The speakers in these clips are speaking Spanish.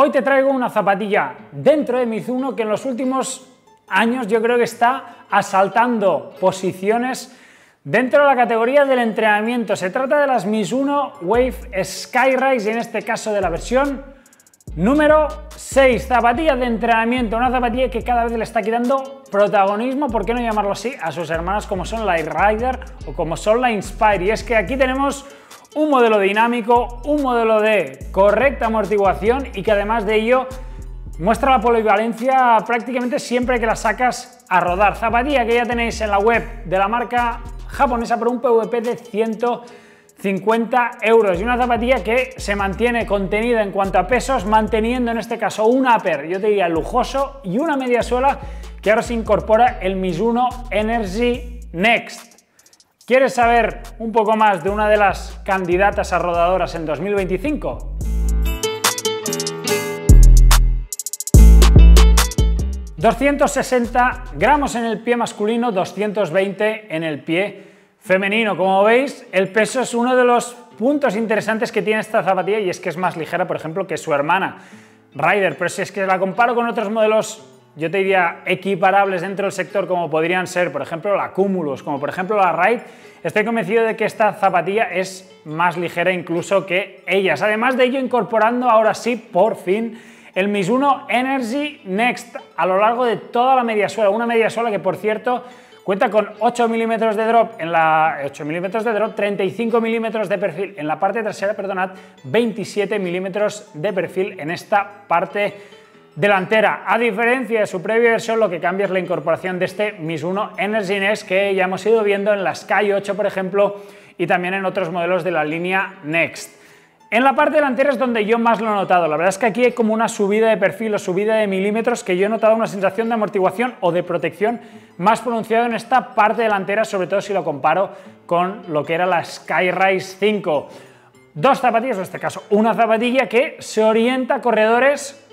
Hoy te traigo una zapatilla dentro de Mizuno que en los últimos años yo creo que está asaltando posiciones dentro de la categoría del entrenamiento. Se trata de las Mizuno Wave Skyrise y en este caso de la versión número 6, zapatillas de entrenamiento, una zapatilla que cada vez le está quitando protagonismo, ¿por qué no llamarlo así?, a sus hermanas como son la Rider o como son la Inspire. Y es que aquí tenemos un modelo dinámico, un modelo de correcta amortiguación y que además de ello muestra la polivalencia prácticamente siempre que la sacas a rodar. Zapatilla que ya tenéis en la web de la marca japonesa por un PVP de 150 euros y una zapatilla que se mantiene contenida en cuanto a pesos, manteniendo en este caso un upper, yo te diría lujoso, y una media suela que ahora se incorpora el Mizuno Energy Next. ¿Quieres saber un poco más de una de las candidatas a rodadoras en 2025? ...260 gramos en el pie masculino, 220 en el pie femenino. Como veis, el peso es uno de los puntos interesantes que tiene esta zapatilla y es que es más ligera, por ejemplo, que su hermana Rider. Pero si es que la comparo con otros modelos, yo te diría equiparables dentro del sector, como podrían ser, por ejemplo, la Cumulus, como por ejemplo la Ride, estoy convencido de que esta zapatilla es más ligera incluso que ellas. Además de ello, incorporando ahora sí, por fin, el Mizuno Energy Next a lo largo de toda la media suela. Una media suela que, por cierto, cuenta con 8 milímetros de drop en la 35 milímetros de perfil en la parte trasera, perdonad, 27 milímetros de perfil en esta parte delantera. A diferencia de su previa versión, lo que cambia es la incorporación de este Mizuno Energy Next que ya hemos ido viendo en la Sky 8, por ejemplo, y también en otros modelos de la línea Next. En la parte delantera es donde yo más lo he notado. La verdad es que aquí hay como una subida de perfil o subida de milímetros que yo he notado una sensación de amortiguación o de protección más pronunciada en esta parte delantera, sobre todo si lo comparo con lo que era la Skyrise 5. Dos zapatillas, en este caso una zapatilla que se orienta a corredores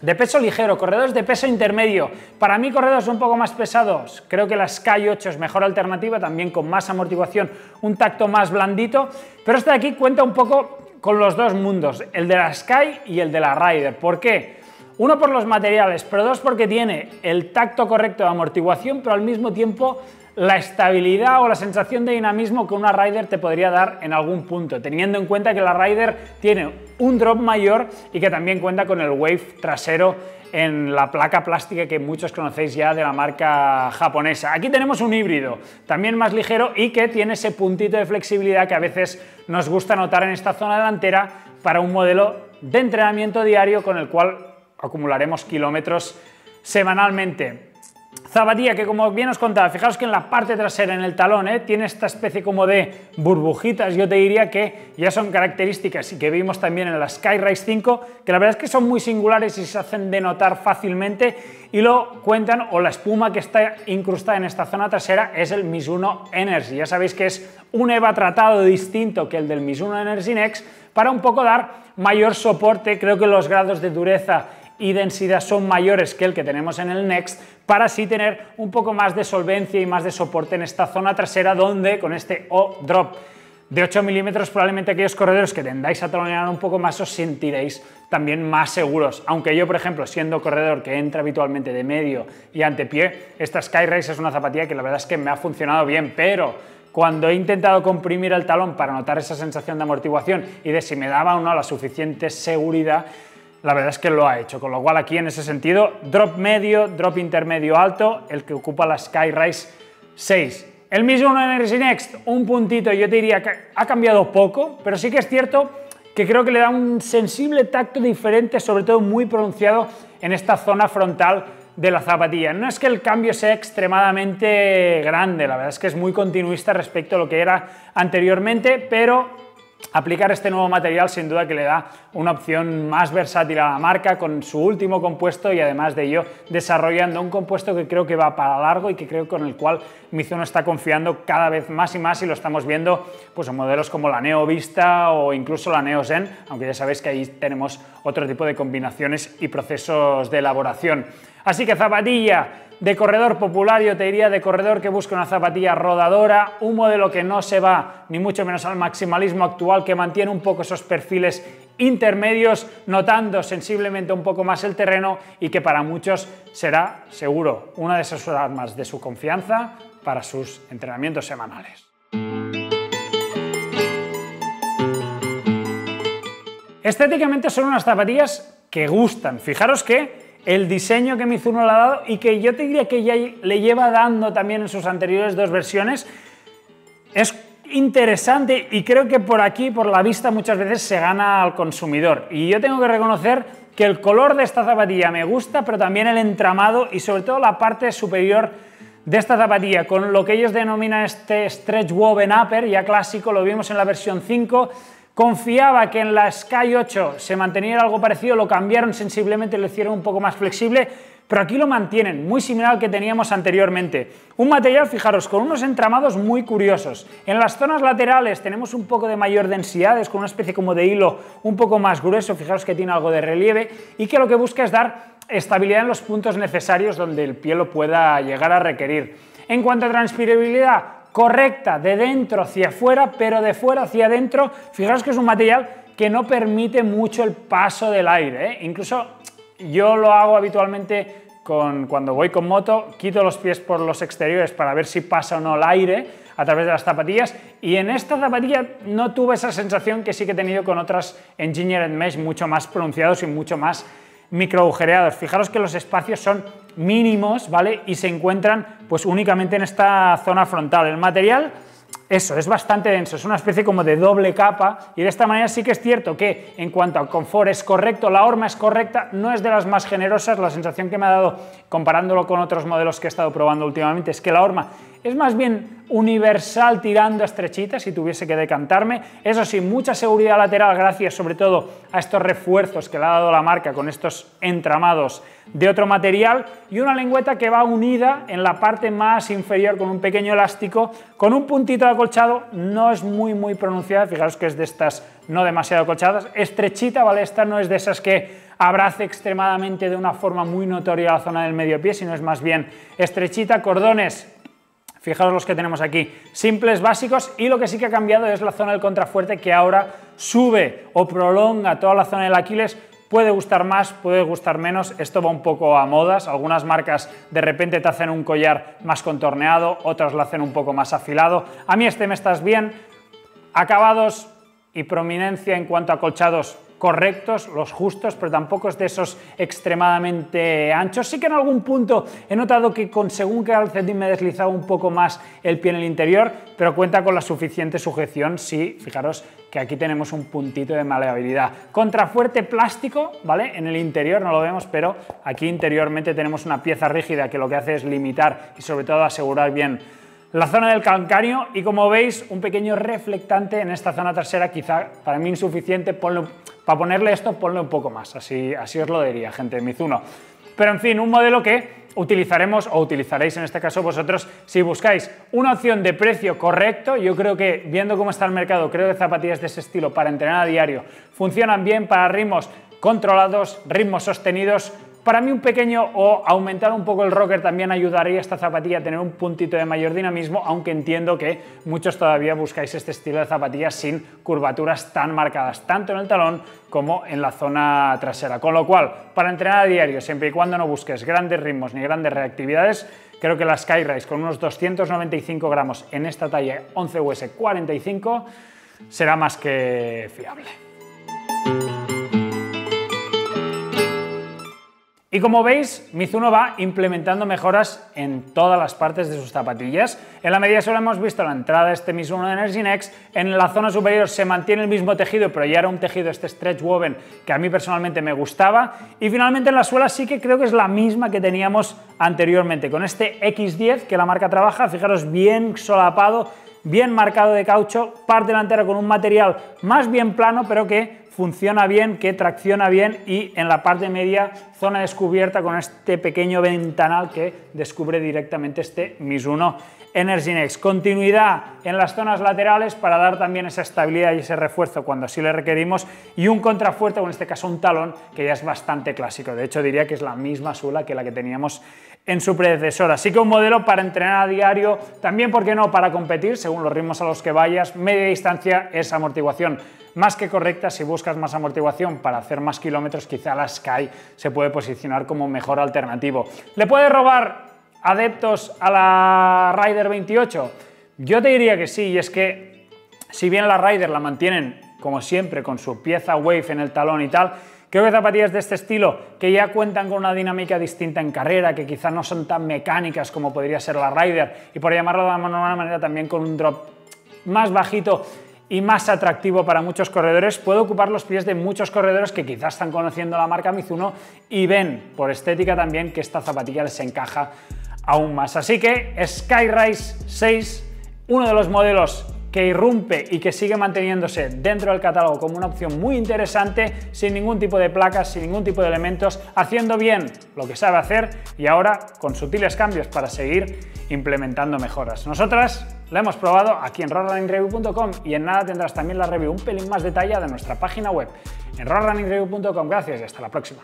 de peso ligero, corredores de peso intermedio. Para mí, corredores un poco más pesados, creo que la Sky 8 es mejor alternativa, también con más amortiguación, un tacto más blandito, pero esta de aquí cuenta un poco con los dos mundos, el de la Sky y el de la Rider. ¿Por qué? Uno, por los materiales, pero dos, porque tiene el tacto correcto de amortiguación, pero al mismo tiempo la estabilidad o la sensación de dinamismo que una Rider te podría dar en algún punto, teniendo en cuenta que la Rider tiene un drop mayor y que también cuenta con el wave trasero en la placa plástica que muchos conocéis ya de la marca japonesa. Aquí tenemos un híbrido, también más ligero y que tiene ese puntito de flexibilidad que a veces nos gusta notar en esta zona delantera para un modelo de entrenamiento diario con el cual acumularemos kilómetros semanalmente. Zapatilla que, como bien os contaba, fijaos que en la parte trasera, en el talón, tiene esta especie como de burbujitas, yo te diría que ya son características y que vimos también en la Skyrise 5, que la verdad es que son muy singulares y se hacen de notar fácilmente y lo cuentan, o la espuma que está incrustada en esta zona trasera es el Mizuno Energy. Ya sabéis que es un EVA tratado distinto que el del Mizuno Energy Next para un poco dar mayor soporte. Creo que los grados de dureza y densidad son mayores que el que tenemos en el Next, para así tener un poco más de solvencia y más de soporte en esta zona trasera, donde con este O-drop de 8 milímetros probablemente aquellos corredores que tendáis a talonear un poco más os sentiréis también más seguros. Aunque yo, por ejemplo, siendo corredor que entra habitualmente de medio y antepié, esta Skyrise es una zapatilla que la verdad es que me ha funcionado bien, pero cuando he intentado comprimir el talón para notar esa sensación de amortiguación y de si me daba o no la suficiente seguridad, la verdad es que lo ha hecho, con lo cual aquí en ese sentido, drop medio, drop intermedio alto, el que ocupa la Skyrise 6. El Mizuno Energy Next, un puntito, yo te diría que ha cambiado poco, pero sí que es cierto que creo que le da un sensible tacto diferente, sobre todo muy pronunciado en esta zona frontal de la zapatilla. No es que el cambio sea extremadamente grande, la verdad es que es muy continuista respecto a lo que era anteriormente, pero aplicar este nuevo material sin duda que le da una opción más versátil a la marca con su último compuesto y además de ello desarrollando un compuesto que creo que va para largo y que creo con el cual Mizuno está confiando cada vez más y más, y lo estamos viendo pues en modelos como la Neo Vista o incluso la Neo Zen, aunque ya sabéis que ahí tenemos otro tipo de combinaciones y procesos de elaboración. Así que zapatilla de corredor popular, yo te diría de corredor que busca una zapatilla rodadora, un modelo que no se va ni mucho menos al maximalismo actual, que mantiene un poco esos perfiles intermedios, notando sensiblemente un poco más el terreno y que para muchos será seguro una de esas armas de su confianza para sus entrenamientos semanales. Estéticamente son unas zapatillas que gustan. Fijaros que el diseño que Mizuno le ha dado y que yo te diría que ya le lleva dando también en sus anteriores dos versiones es interesante y creo que por aquí, por la vista, muchas veces se gana al consumidor. Y yo tengo que reconocer que el color de esta zapatilla me gusta, pero también el entramado y sobre todo la parte superior de esta zapatilla, con lo que ellos denominan este stretch woven upper, ya clásico, lo vimos en la versión 5. Confiaba que en la Sky 8 se mantenía algo parecido, lo cambiaron sensiblemente, lo hicieron un poco más flexible, pero aquí lo mantienen, muy similar al que teníamos anteriormente. Un material, fijaros, con unos entramados muy curiosos. En las zonas laterales tenemos un poco de mayor densidad, es con una especie como de hilo un poco más grueso, fijaros que tiene algo de relieve y que lo que busca es dar estabilidad en los puntos necesarios donde el pie lo pueda llegar a requerir. En cuanto a transpirabilidad, correcta de dentro hacia afuera, pero de fuera hacia adentro. Fijaros que es un material que no permite mucho el paso del aire, ¿eh? Incluso yo lo hago habitualmente cuando voy con moto, quito los pies por los exteriores para ver si pasa o no el aire a través de las zapatillas, y en esta zapatilla no tuve esa sensación que sí que he tenido con otras Engineered Mesh mucho más pronunciados y mucho más microagujereados. Fijaros que los espacios son mínimos, ¿vale? Y se encuentran pues únicamente en esta zona frontal. El material, eso, es bastante denso, es una especie como de doble capa y de esta manera sí que es cierto que en cuanto al confort es correcto, la horma es correcta, no es de las más generosas. La sensación que me ha dado comparándolo con otros modelos que he estado probando últimamente es que la horma es más bien universal tirando a estrechita si tuviese que decantarme. Eso sí, mucha seguridad lateral gracias sobre todo a estos refuerzos que le ha dado la marca con estos entramados de otro material y una lengüeta que va unida en la parte más inferior con un pequeño elástico, con un puntito de acolchado, no es muy pronunciada, fijaros que es de estas no demasiado acolchadas, estrechita, ¿vale? Esta no es de esas que abrace extremadamente de una forma muy notoria la zona del medio pie, sino es más bien estrechita, cordones. Fijaos los que tenemos aquí, simples, básicos, y lo que sí que ha cambiado es la zona del contrafuerte que ahora sube o prolonga toda la zona del Aquiles. Puede gustar más, puede gustar menos, esto va un poco a modas. Algunas marcas de repente te hacen un collar más contorneado, otras lo hacen un poco más afilado. A mí este me estás bien, acabados y prominencia en cuanto a acolchados correctos, los justos, pero tampoco es de esos extremadamente anchos. Sí que en algún punto he notado que según qué calcetín me deslizaba un poco más el pie en el interior, pero cuenta con la suficiente sujeción. Sí, fijaros que aquí tenemos un puntito de maleabilidad. Contrafuerte plástico, ¿vale? En el interior no lo vemos, pero aquí interiormente tenemos una pieza rígida que lo que hace es limitar y sobre todo asegurar bien la zona del calcáneo, y como veis un pequeño reflectante en esta zona trasera, quizá para mí insuficiente. Para ponerle esto, ponle un poco más, así os lo diría, gente de Mizuno. Pero en fin, un modelo que utilizaremos o utilizaréis en este caso vosotros si buscáis una opción de precio correcto. Yo creo que, viendo cómo está el mercado, creo que zapatillas de ese estilo para entrenar a diario funcionan bien para ritmos controlados, ritmos sostenidos. Para mí un pequeño o aumentar un poco el rocker también ayudaría a esta zapatilla a tener un puntito de mayor dinamismo, aunque entiendo que muchos todavía buscáis este estilo de zapatillas sin curvaturas tan marcadas, tanto en el talón como en la zona trasera. Con lo cual, para entrenar a diario, siempre y cuando no busques grandes ritmos ni grandes reactividades, creo que la Skyrise con unos 295 gramos en esta talla 11 US 45 será más que fiable. Y como veis, Mizuno va implementando mejoras en todas las partes de sus zapatillas. En la medida solo hemos visto la entrada de este Mizuno Energy Next. En la zona superior se mantiene el mismo tejido, pero ya era un tejido, este stretch woven, que a mí personalmente me gustaba. Y finalmente en la suela sí que creo que es la misma que teníamos anteriormente, con este X10 que la marca trabaja. Fijaros, bien solapado, bien marcado de caucho, parte delantera con un material más bien plano, pero que funciona bien, que tracciona bien, y en la parte media zona descubierta con este pequeño ventanal que descubre directamente este Mizuno Energy Next. Continuidad en las zonas laterales para dar también esa estabilidad y ese refuerzo cuando así le requerimos, y un contrafuerte, o en este caso un talón, que ya es bastante clásico. De hecho diría que es la misma suela que la que teníamos en su predecesora. Así que un modelo para entrenar a diario, también, ¿por qué no?, para competir según los ritmos a los que vayas. Media distancia es amortiguación más que correcta. Si buscas más amortiguación para hacer más kilómetros, quizá la Sky se puede posicionar como mejor alternativo. ¿Le puede robar adeptos a la Rider 28? Yo te diría que sí, y es que si bien la Rider la mantienen como siempre con su pieza Wave en el talón y tal, creo que zapatillas de este estilo que ya cuentan con una dinámica distinta en carrera, que quizás no son tan mecánicas como podría ser la Rider, y por llamarlo de alguna manera también con un drop más bajito y más atractivo para muchos corredores, puede ocupar los pies de muchos corredores que quizás están conociendo la marca Mizuno y ven por estética también que esta zapatilla les encaja aún más. Así que Skyrise 6, uno de los modelos que irrumpe y que sigue manteniéndose dentro del catálogo como una opción muy interesante, sin ningún tipo de placas, sin ningún tipo de elementos, haciendo bien lo que sabe hacer y ahora con sutiles cambios para seguir implementando mejoras. Nosotras la hemos probado aquí en roadrunningreview.com y en nada tendrás también la review un pelín más detallada de nuestra página web en roadrunningreview.com. Gracias y hasta la próxima.